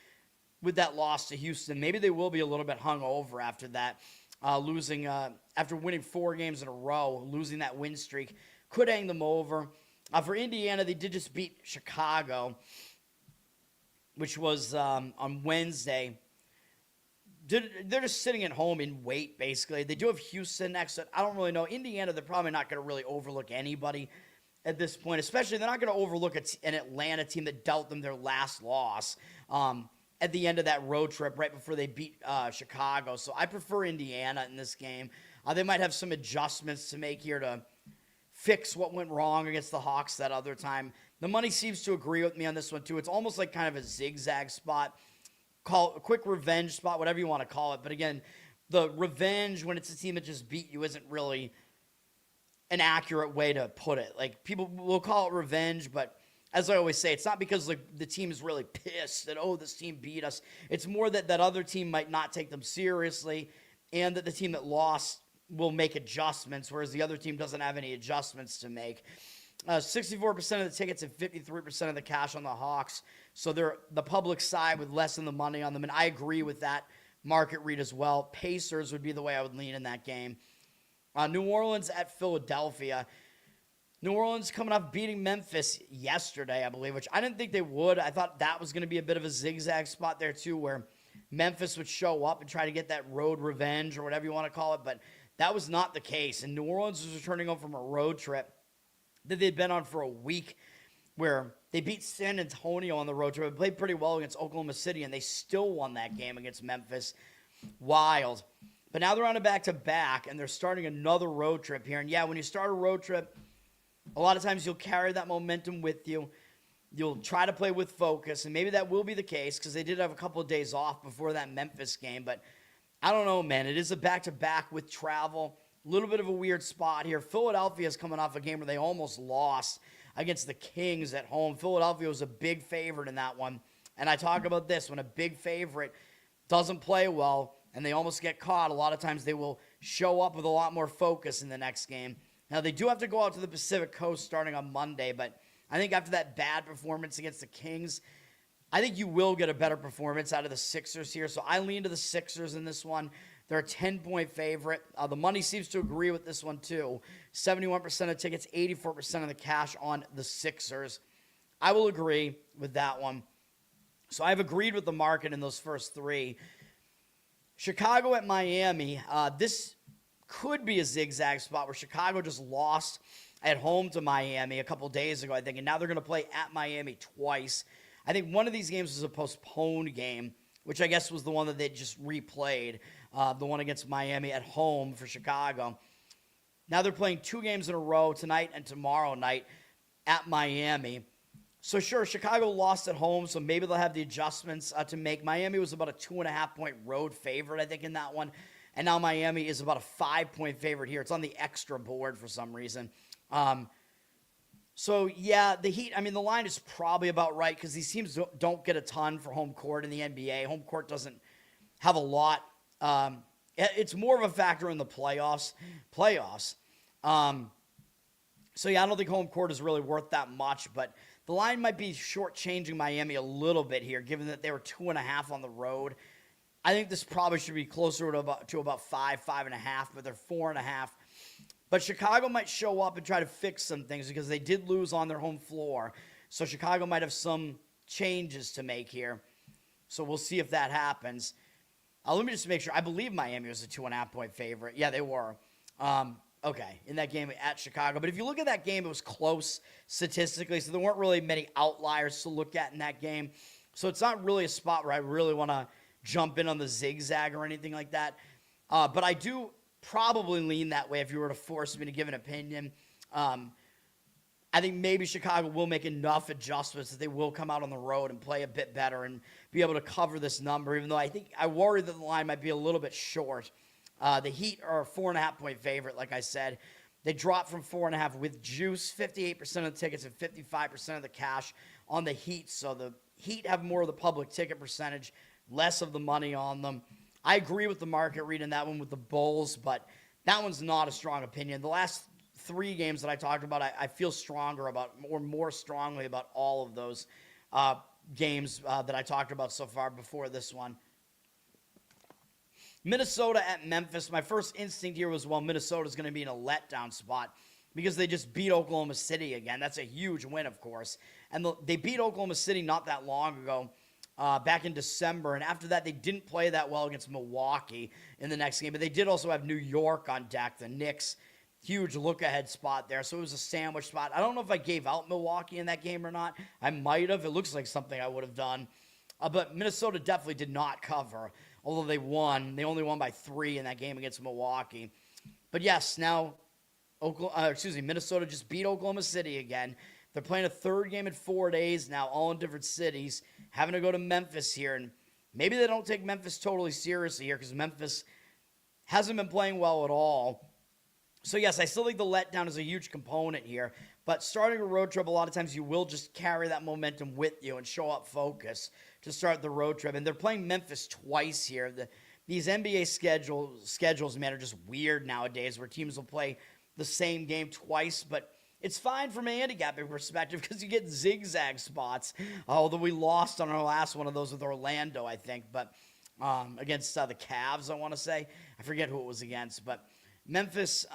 with that loss to Houston, maybe they will be a little bit hungover after that, losing after winning 4 games in a row, losing that win streak could hang them over. For Indiana, they did just beat Chicago, which was on Wednesday. They're just sitting at home in wait, basically. They do have Houston next. I don't really know. Indiana, they're probably not going to really overlook anybody at this point, especially they're not going to overlook an Atlanta team that dealt them their last loss at the end of that road trip right before they beat Chicago. So I prefer Indiana in this game. They might have some adjustments to make here to fix what went wrong against the Hawks that other time. The money seems to agree with me on this one, too. It's almost like kind of a zigzag spot. call it a quick revenge spot, whatever you want to call it. But again, the revenge when it's a team that just beat you isn't really an accurate way to put it. Like, people will call it revenge, but as I always say, it's not because like the team is really pissed that, oh, this team beat us. It's more that that other team might not take them seriously, and that the team that lost will make adjustments, whereas the other team doesn't have any adjustments to make. 64% of the tickets and 53% of the cash on the Hawks. So they're the public side with less than the money on them, and I agree with that market read as well. Pacers would be the way I would lean in that game. New Orleans at Philadelphia. New Orleans coming off beating Memphis yesterday, I believe, which I didn't think they would. I thought that was going to be a bit of a zigzag spot there, too, where Memphis would show up and try to get that road revenge or whatever you want to call it, but that was not the case. And New Orleans was returning home from a road trip that they'd been on for a week, where they beat San Antonio on the road trip. They played pretty well against Oklahoma City, and they still won that game against Memphis. Wild. But now they're on a back-to-back, and they're starting another road trip here. And yeah, when you start a road trip, a lot of times you'll carry that momentum with you. You'll try to play with focus, and maybe that will be the case because they did have a couple of days off before that Memphis game. But I don't know, man. It is a back-to-back with travel. A little bit of a weird spot here. Philadelphia is coming off a game where they almost lost against the Kings at home. Philadelphia was a big favorite in that one. And I talk about this. When a big favorite doesn't play well and they almost get caught, a lot of times they will show up with a lot more focus in the next game. Now, they do have to go out to the Pacific Coast starting on Monday, but I think after that bad performance against the Kings, I think you will get a better performance out of the Sixers here. So I lean to the Sixers in this one. They're a 10-point favorite. The money seems to agree with this one, too. 71% of tickets, 84% of the cash on the Sixers. I will agree with that one. So I've agreed with the market in those first three. Chicago at Miami. This could be a zigzag spot where Chicago just lost at home to Miami a couple days ago, I think, and now they're going to play at Miami twice. I think one of these games was a postponed game, which I guess was the one that they just replayed, the one against Miami at home for Chicago. Now they're playing two games in a row tonight and tomorrow night at Miami. So sure, Chicago lost at home, so maybe they'll have the adjustments to make. Miami was about a 2.5-point road favorite, I think, in that one. And now Miami is about a 5-point favorite here. It's on the extra board for some reason. So, yeah, the Heat, I mean, the line is probably about right because these teams don't get a ton for home court in the NBA. Home court doesn't have a lot. It's more of a factor in the playoffs. So, yeah, I don't think home court is really worth that much, but the line might be shortchanging Miami a little bit here, given that they were 2.5 on the road. I think this probably should be closer to about 5.5, but they're 4.5. But Chicago might show up and try to fix some things because they did lose on their home floor. So Chicago might have some changes to make here. So we'll see if that happens. Let me just make sure. I believe Miami was a 2.5-point favorite. Yeah, they were. Okay, in that game at Chicago. But if you look at that game, it was close statistically. So there weren't really many outliers to look at in that game. So it's not really a spot where I really want to jump in on the zigzag or anything like that. But I do probably lean that way if you were to force me to give an opinion. I think maybe Chicago will make enough adjustments that they will come out on the road and play a bit better and be able to cover this number, even though I worry that the line might be a little bit short. The Heat are a 4.5-point favorite, like I said. They dropped from 4.5 with juice, 58% of the tickets and 55% of the cash on the Heat. So the Heat have more of the public ticket percentage, less of the money on them. I agree with the market reading that one with the Bulls, but that one's not a strong opinion. The last three games that I talked about, I feel stronger about, or more strongly about all of those games that I talked about so far before this one. Minnesota at Memphis. My first instinct here was, well, Minnesota's going to be in a letdown spot because they just beat Oklahoma City again. That's a huge win, of course. And they beat Oklahoma City not that long ago. Back in December, and after that, they didn't play that well against Milwaukee in the next game, but they did also have New York on deck, the Knicks, huge look-ahead spot there, so it was a sandwich spot. I don't know if I gave out Milwaukee in that game or not. I might have. It looks like something I would have done, but Minnesota definitely did not cover, although they won. They only won by 3 in that game against Milwaukee. But yes, now Minnesota just beat Oklahoma City again. They're playing a third game in 4 days now, all in different cities, having to go to Memphis here. And maybe they don't take Memphis totally seriously here because Memphis hasn't been playing well at all. So, yes, I still think the letdown is a huge component here. But starting a road trip, a lot of times you will just carry that momentum with you and show up focused to start the road trip. And they're playing Memphis twice here. These NBA schedules, man, are just weird nowadays where teams will play the same game twice. But it's fine from a handicapping perspective because you get zigzag spots. Although we lost on our last one of those with Orlando, I think. But against the Cavs, I want to say. I forget who it was against. But Memphis,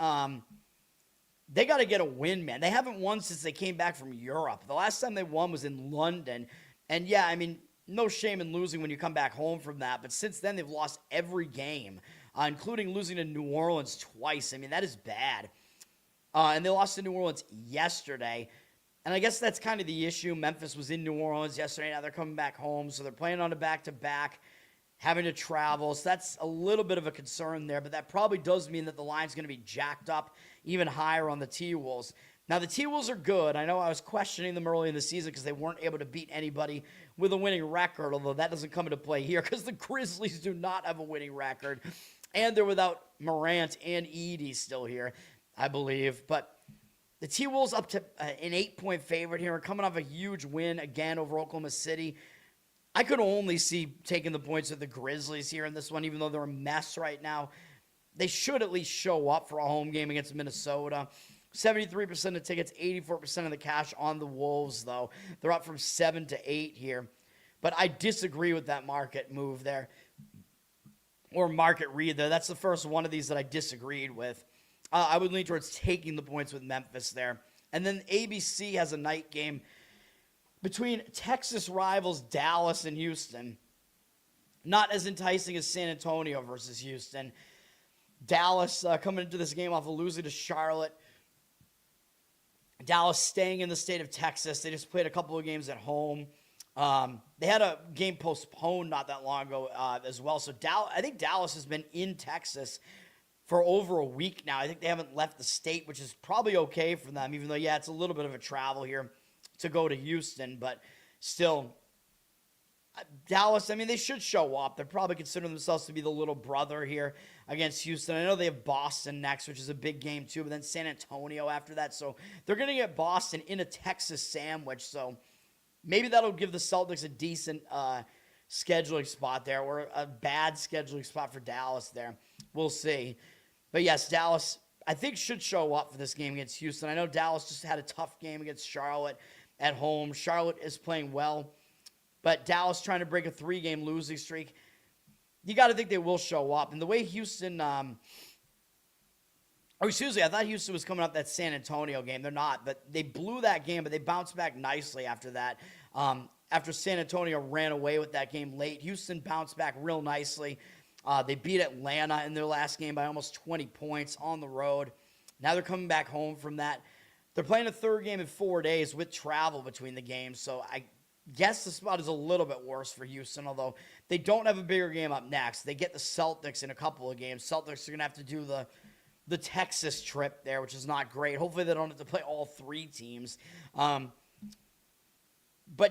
they got to get a win, man. They haven't won since they came back from Europe. The last time they won was in London. And, yeah, I mean, no shame in losing when you come back home from that. But since then, they've lost every game, including losing to New Orleans twice. I mean, that is bad. And they lost to New Orleans yesterday. And I guess that's kind of the issue. Memphis was in New Orleans yesterday. Now they're coming back home. So they're playing on a back-to-back, having to travel. So that's a little bit of a concern there. But that probably does mean that the line's going to be jacked up even higher on the T-Wolves. Now, the T-Wolves are good. I know I was questioning them early in the season because they weren't able to beat anybody with a winning record, although that doesn't come into play here because the Grizzlies do not have a winning record. And they're without Morant and Edey still here, I believe. But the T-Wolves up to an 8-point favorite here, coming off a huge win again over Oklahoma City. I could only see taking the points of the Grizzlies here in this one, even though they're a mess right now. They should at least show up for a home game against Minnesota. 73% of tickets, 84% of the cash on the Wolves, though. They're up from 7 to 8 here. But I disagree with that market move there. Or market read there. That's the first one of these that I disagreed with. I would lean towards taking the points with Memphis there. And then ABC has a night game between Texas rivals Dallas and Houston. Not as enticing as San Antonio versus Houston. Dallas coming into this game off of losing to Charlotte. Dallas staying in the state of Texas. They just played a couple of games at home. They had a game postponed not that long ago as well. So I think Dallas has been in Texas for over a week now. I think they haven't left the state, which is probably okay for them, even though, yeah, it's a little bit of a travel here to go to Houston. But still, Dallas, I mean, they should show up. They're probably considering themselves to be the little brother here against Houston. I know they have Boston next, which is a big game too, but then San Antonio after that. So they're going to get Boston in a Texas sandwich. So maybe that'll give the Celtics a decent scheduling spot there, or a bad scheduling spot for Dallas there. We'll see. But yes, Dallas, I think, should show up for this game against Houston. I know Dallas just had a tough game against Charlotte at home. Charlotte is playing well. But Dallas trying to break a 3-game losing streak, you got to think they will show up. And the way Houston, I thought Houston was coming up that San Antonio game. They're not, but they blew that game, but they bounced back nicely after that. After San Antonio ran away with that game late, Houston bounced back real nicely. They beat Atlanta in their last game by almost 20 points on the road. Now they're coming back home from that. They're playing a third game in 4 days with travel between the games, so I guess the spot is a little bit worse for Houston, although they don't have a bigger game up next. They get the Celtics in a couple of games. Celtics are going to have to do the Texas trip there, which is not great. Hopefully they don't have to play all 3 teams. But,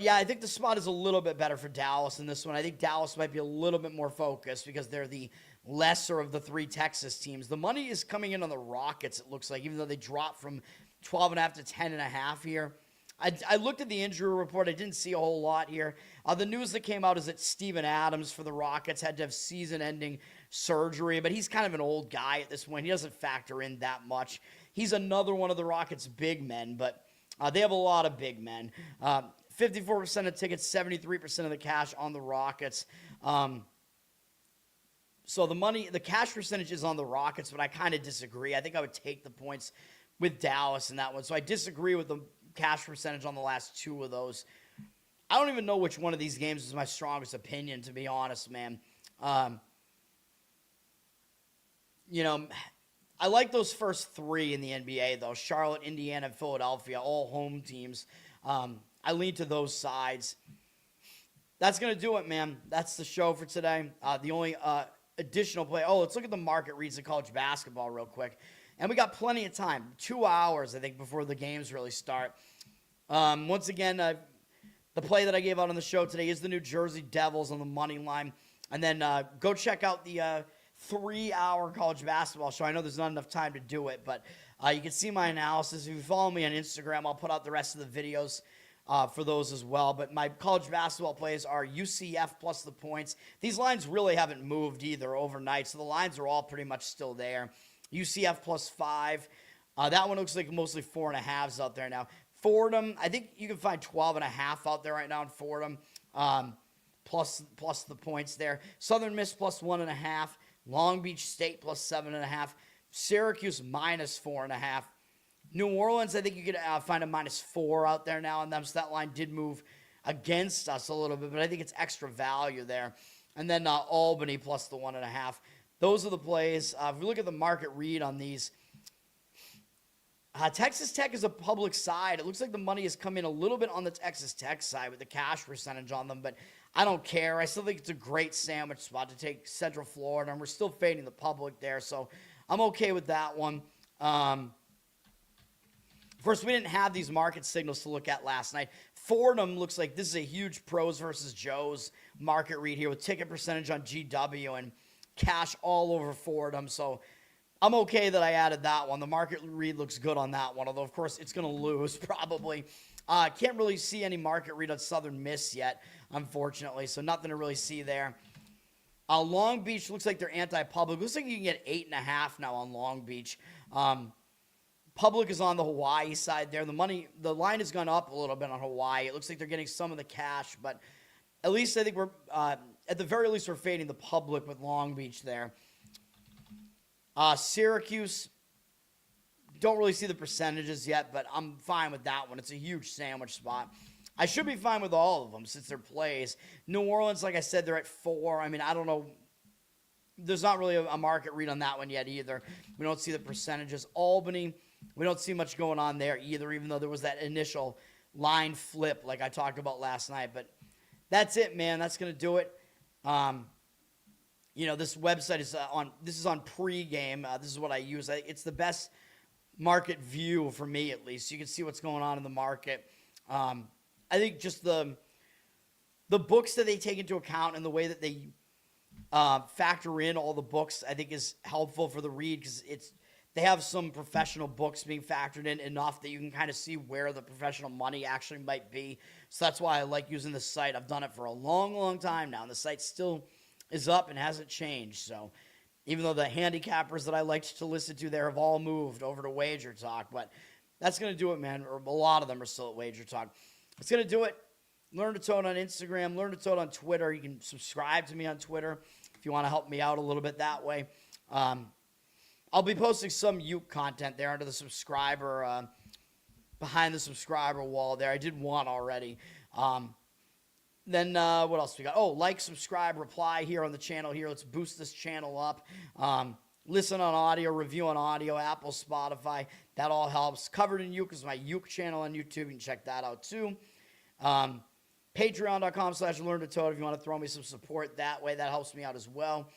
yeah, I think the spot is a little bit better for Dallas in this one. I think Dallas might be a little bit more focused because they're the lesser of the 3 Texas teams. The money is coming in on the Rockets, it looks like, even though they dropped from 12.5 to 10.5 here. I looked at the injury report. I didn't see a whole lot here. The news that came out is that Steven Adams for the Rockets had to have season-ending surgery, but he's kind of an old guy at this point. He doesn't factor in that much. He's another one of the Rockets' big men, but they have a lot of big men. 54% of tickets, 73% of the cash on the Rockets. So the cash percentage is on the Rockets, but I kind of disagree. I think I would take the points with Dallas in that one. So I disagree with the cash percentage on the last 2 of those. I don't even know which one of these games is my strongest opinion, to be honest, man. I like those first 3 in the NBA, though. Charlotte, Indiana, and Philadelphia, all home teams. I lean to those sides. That's going to do it, man. That's the show for today. The only additional play. Oh, let's look at the market reads of college basketball real quick. And we got plenty of time. 2 hours, I think, before the games really start. Once again, the play that I gave out on the show today is the New Jersey Devils on the money line. And then go check out the 3-hour college basketball show. I know there's not enough time to do it, but you can see my analysis. If you follow me on Instagram, I'll put out the rest of the videos for those as well. But my college basketball plays are UCF plus the points. These lines really haven't moved either overnight, so the lines are all pretty much still there. UCF plus 5. That one looks like mostly 4.5s out there now. Fordham, I think you can find 12.5 out there right now in Fordham, plus the points there. Southern Miss plus 1.5. Long Beach State plus 7.5. Syracuse minus 4.5. New Orleans, I think you could find a minus 4 out there now on them. So that line did move against us a little bit, but I think it's extra value there. And then Albany plus the 1.5. Those are the plays. If we look at the market read on these, Texas Tech is a public side. It looks like the money has come in a little bit on the Texas Tech side with the cash percentage on them, but I don't care. I still think it's a great sandwich spot to take Central Florida, and we're still fading the public there, so I'm okay with that one. Of course, we didn't have these market signals to look at last night. Fordham looks like this is a huge pros versus Joes market read here with ticket percentage on GW and cash all over Fordham, so I'm okay that I added that one. The market read looks good on that one, although, of course, it's going to lose probably. Can't really see any market read on Southern Miss yet, unfortunately, so nothing to really see there. Long Beach looks like they're anti-public. Looks like you can get 8.5 now on Long Beach. Public is on the Hawaii side there. The line has gone up a little bit on Hawaii. It looks like they're getting some of the cash, but at least I think we're, at the very least, we're fading the public with Long Beach there. Syracuse, don't really see the percentages yet, but I'm fine with that one. It's a huge sandwich spot. I should be fine with all of them since they're plays. New Orleans, like I said, they're at 4. I mean, I don't know. There's not really a market read on that one yet either. We don't see the percentages. Albany, we don't see much going on there either, even though there was that initial line flip like I talked about last night. But that's it, man. That's going to do it. This website is on pregame. This is what I use. It's the best market view for me, at least. You can see what's going on in the market. I think just the books that they take into account and the way that they factor in all the books, I think is helpful for the read because they have some professional books being factored in enough that you can kind of see where the professional money actually might be. So that's why I like using this site. I've done it for a long, long time now, and the site still is up and hasn't changed. So even though the handicappers that I liked to listen to there have all moved over to Wager Talk, but that's going to do it, man. Or a lot of them are still at Wager Talk. It's going to do it. Learn to Toad on Instagram. Learn to Toad on Twitter. You can subscribe to me on Twitter if you want to help me out a little bit that way. I'll be posting some Uke content there under the subscriber, behind the subscriber wall there. I did one already. Then what else we got? Oh, like, subscribe, reply here on the channel here. Let's boost this channel up. Listen on audio, review on audio, Apple, Spotify. That all helps. Covered in Uke is my Uke channel on YouTube. You can check that out too. Patreon.com/LearnToToad if you want to throw me some support that way. That helps me out as well.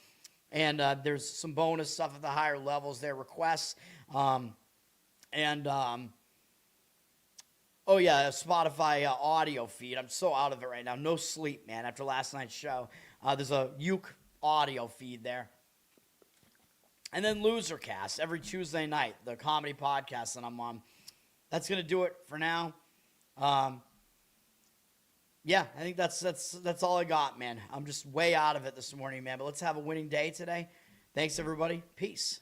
And there's some bonus stuff at the higher levels there, requests. Oh, yeah, Spotify audio feed. I'm so out of it right now. No sleep, man, after last night's show. There's a Uke audio feed there. And then Losercast every Tuesday night, the comedy podcast that I'm on. That's going to do it for now. Yeah, I think that's all I got, man. I'm just way out of it this morning, man. But let's have a winning day today. Thanks, everybody. Peace.